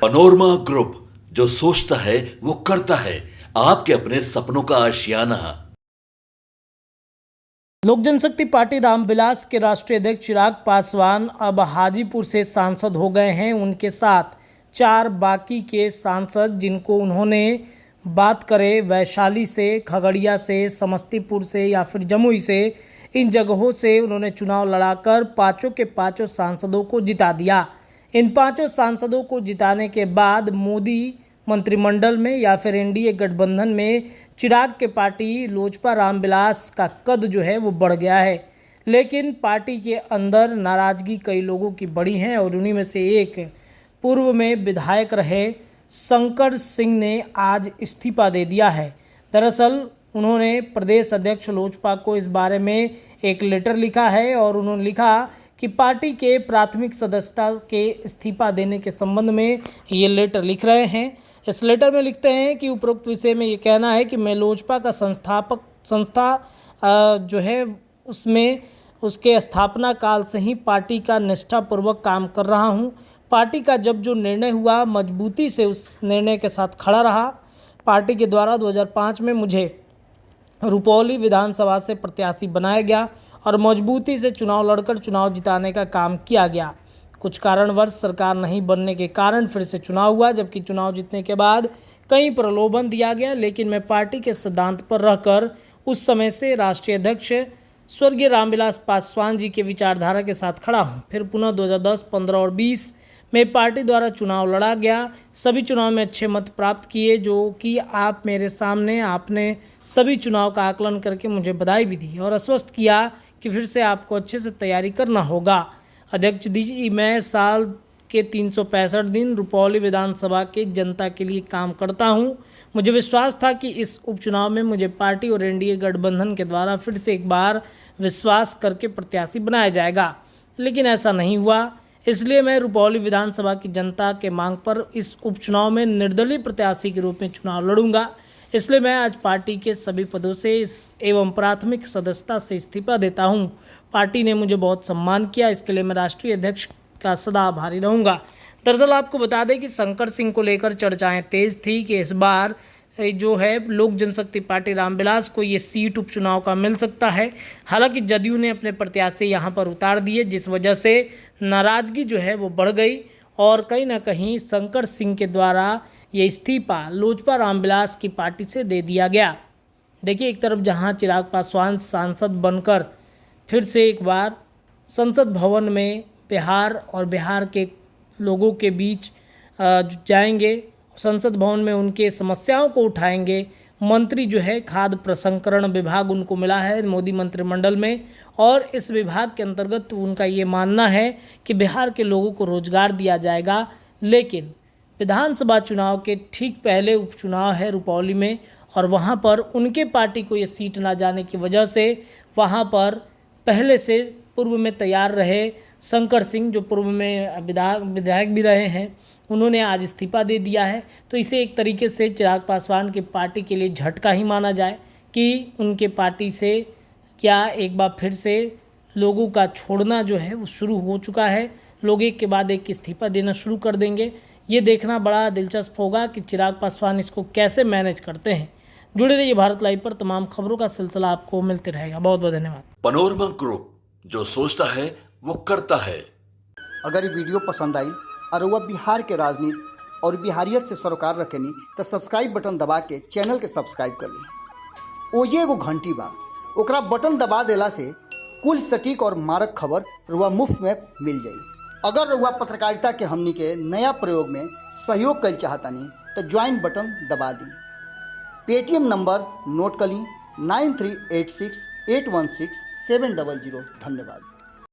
Panorama group, जो सोचता है वो करता है। आपके अपने सपनों का आशियाना। लोक जनशक्ति पार्टी रामविलास के राष्ट्रीय अध्यक्ष चिराग पासवान अब हाजीपुर से सांसद हो गए हैं। उनके साथ 4 बाकी के सांसद, जिनको उन्होंने बात करें वैशाली से, खगड़िया से, समस्तीपुर से या फिर जमुई से, इन जगहों से उन्होंने चुनाव लड़ाकर 5 के 5 सांसदों को जिता दिया। इन 5 सांसदों को जिताने के बाद मोदी मंत्रिमंडल में या फिर एनडीए गठबंधन में चिराग के पार्टी लोजपा रामविलास का कद जो है वो बढ़ गया है। लेकिन पार्टी के अंदर नाराजगी कई लोगों की बढ़ी है और उन्हीं में से एक पूर्व में विधायक रहे शंकर सिंह ने आज इस्तीफा दे दिया है। दरअसल उन्होंने प्रदेश अध्यक्ष लोजपा को इस बारे में एक लेटर लिखा है और उन्होंने लिखा कि पार्टी के प्राथमिक सदस्यता के इस्तीफा देने के संबंध में ये लेटर लिख रहे हैं। इस लेटर में लिखते हैं कि उपरोक्त विषय में ये कहना है कि मैं लोजपा का संस्था जो है उसमें उसके स्थापना काल से ही पार्टी का निष्ठापूर्वक काम कर रहा हूँ। पार्टी का जब जो निर्णय हुआ मजबूती से उस निर्णय के साथ खड़ा रहा। पार्टी के द्वारा 2005 में मुझे रुपौली विधानसभा से प्रत्याशी बनाया गया और मजबूती से चुनाव लड़कर चुनाव जिताने का काम किया गया। कुछ कारणवश सरकार नहीं बनने के कारण फिर से चुनाव हुआ, जबकि चुनाव जीतने के बाद कई प्रलोभन दिया गया, लेकिन मैं पार्टी के सिद्धांत पर रहकर उस समय से राष्ट्रीय अध्यक्ष स्वर्गीय रामविलास पासवान जी के विचारधारा के साथ खड़ा हूँ। फिर पुनः 2010, 15 और 20 में पार्टी द्वारा चुनाव लड़ा गया। सभी चुनाव में अच्छे मत प्राप्त किए, जो कि आप मेरे सामने आपने सभी चुनाव का आकलन करके मुझे बधाई भी दी और आश्वस्त किया कि फिर से आपको अच्छे से तैयारी करना होगा। अध्यक्ष जी, मैं साल के 365 दिन रुपौली विधानसभा के जनता के लिए काम करता हूं। मुझे विश्वास था कि इस उपचुनाव में मुझे पार्टी और एनडीए गठबंधन के द्वारा फिर से एक बार विश्वास करके प्रत्याशी बनाया जाएगा, लेकिन ऐसा नहीं हुआ। इसलिए मैं रुपौली विधानसभा की जनता के मांग पर इस उपचुनाव में निर्दलीय प्रत्याशी के रूप में चुनाव लड़ूंगा। इसलिए मैं आज पार्टी के सभी पदों से एवं प्राथमिक सदस्यता से इस्तीफा देता हूं। पार्टी ने मुझे बहुत सम्मान किया, इसके लिए मैं राष्ट्रीय अध्यक्ष का सदा आभारी रहूंगा। दरअसल आपको बता दें कि शंकर सिंह को लेकर चर्चाएं तेज थी कि इस बार जो है लोक जनशक्ति पार्टी रामविलास को ये सीट उपचुनाव का मिल सकता है। हालांकि जदयू ने अपने प्रत्याशी यहाँ पर उतार दिए, जिस वजह से नाराजगी जो है वो बढ़ गई और कहीं ना कहीं शंकर सिंह के द्वारा ये इस्तीफा लोजपा रामविलास की पार्टी से दे दिया गया। देखिए, एक तरफ जहाँ चिराग पासवान सांसद बनकर फिर से एक बार संसद भवन में बिहार और बिहार के लोगों के बीच जाएंगे, संसद भवन में उनके समस्याओं को उठाएंगे। मंत्री जो है खाद्य प्रसंस्करण विभाग उनको मिला है मोदी मंत्रिमंडल में, और इस विभाग के अंतर्गत उनका ये मानना है कि बिहार के लोगों को रोजगार दिया जाएगा। लेकिन विधानसभा चुनाव के ठीक पहले उपचुनाव है रुपौली में, और वहाँ पर उनके पार्टी को ये सीट ना जाने की वजह से वहाँ पर पहले से पूर्व में तैयार रहे शंकर सिंह, जो पूर्व में विधायक भी रहे हैं, उन्होंने आज इस्तीफा दे दिया है। तो इसे एक तरीके से चिराग पासवान की पार्टी के लिए झटका ही माना जाए कि उनके पार्टी से क्या एक बार फिर से लोगों का छोड़ना जो है वो शुरू हो चुका है। लोग एक के बाद एक इस्तीफा देना शुरू कर देंगे। ये देखना बड़ा दिलचस्प होगा कि चिराग पासवान इसको कैसे मैनेज करते हैं। जुड़े रहिए भारत लाइव पर, तमाम खबरों का सिलसिला आपको मिलते रहेगा। बहुत बहुत धन्यवाद। पनोरमा ग्रुप, जो सोचता है वो करता है। अगर ये वीडियो पसंद आई और वह बिहार के राजनीति और बिहारियत से सरोकार रखेनी तो सब्सक्राइब बटन दबा के चैनल के सब्सक्राइब कर ली। ओजे एगो घंटी बा, ओकरा बटन दबा देला से कुल सटीक और मारक खबर रुआ मुफ्त में मिल जाई। अगर रुआ पत्रकारिता के हमनी के नया प्रयोग में सहयोग कर चाहतानी तो ज्वाइन बटन दबा दी। पेटीएम नंबर नोट कर ली 9386816700। धन्यवाद।